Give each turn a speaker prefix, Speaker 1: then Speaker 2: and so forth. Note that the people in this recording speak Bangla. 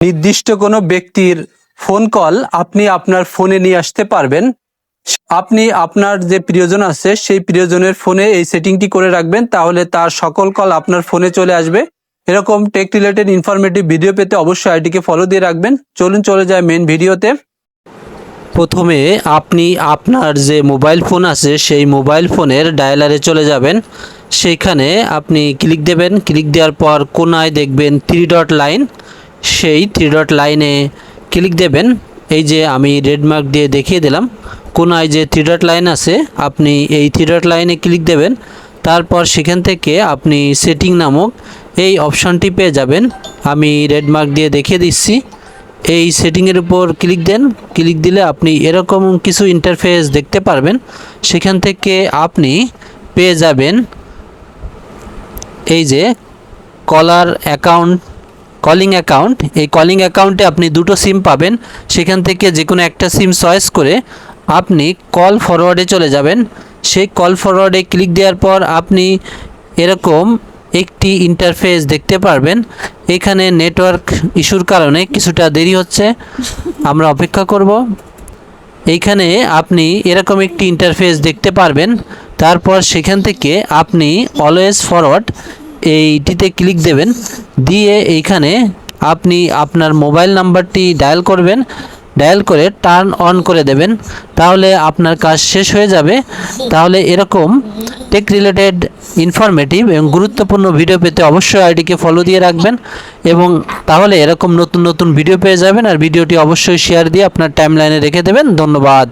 Speaker 1: নির্দিষ্ট কোনো ব্যক্তির ফোন কল আপনি আপনার ফোনে নিয়ে আসতে পারবেন। আপনি আপনার যে প্রিয়জন আছে সেই প্রিয়জনের ফোনে এই সেটিংটি করে রাখবেন, তাহলে তার সকল কল আপনার ফোনে চলে আসবে। এরকম টেক রিলেটেড ইনফরমেটিভ ভিডিও পেতে অবশ্যই আইডিকে ফলো দিয়ে রাখবেন। চলুন চলে যায় মেন ভিডিওতে। প্রথমে আপনি আপনার যে মোবাইল ফোন আছে সেই মোবাইল ফোনের ডায়ালারে চলে যাবেন। সেইখানে আপনি ক্লিক দেবেন। ক্লিক দেওয়ার পর কোনায় দেখবেন 3 ডট লাইন, সেই 3 ডট লাইনে ক্লিক দেবেন। এই যে আমি রেড মার্ক দিয়ে দেখিয়ে দিলাম, কোনায় যে 3 ডট লাইন আছে আপনি এই 3 ডট লাইনে ক্লিক দেবেন। তারপর সেখান থেকে আপনি সেটিং নামক এই অপশানটি পেয়ে যাবেন। আমি রেড মার্ক দিয়ে দেখিয়ে দিচ্ছি। এই সেটিংয়ের উপর ক্লিক দেন। ক্লিক দিলে আপনি এরকম কিছু ইন্টারফেস দেখতে পারবেন। সেখান থেকে আপনি পেয়ে যাবেন এই যে কলিং অ্যাকাউন্ট। এই কলিং অ্যাকাউন্টে আপনি দুটো সিম পাবেন। সেখান থেকে যে কোনো একটা সিম চয়েস করে আপনি কল ফরওয়ার্ডে চলে যাবেন। সেই কল ফরওয়ার্ডে ক্লিক দেওয়ার পর আপনি এরকম একটি ইন্টারফেস দেখতে পারবেন। এখানে নেটওয়ার্ক ইস্যুর কারণে কিছুটা দেরি হচ্ছে, আমরা অপেক্ষা করব। এইখানে আপনি এরকম একটি ইন্টারফেস দেখতে পারবেন। তারপর সেখান থেকে আপনি অলওয়েজ ফরওয়ার্ড এইটিতে ক্লিক দেবেন। দিয়ে এইখানে আপনি আপনার মোবাইল নাম্বারটি ডায়াল করবেন। ডায়াল করে টার্ন অন করে দেবেন, তাহলে আপনার কাজ শেষ হয়ে যাবে। তাহলে এরকম টেক রিলেটেড ইনফরমেটিভ এবং গুরুত্বপূর্ণ ভিডিও পেতে অবশ্যই আইডিকে ফলো দিয়ে রাখবেন, এবং তাহলে এরকম নতুন নতুন ভিডিও পেয়ে যাবেন। আর ভিডিওটি অবশ্যই শেয়ার দিয়ে আপনার টাইমলাইনে রেখে দেবেন। ধন্যবাদ।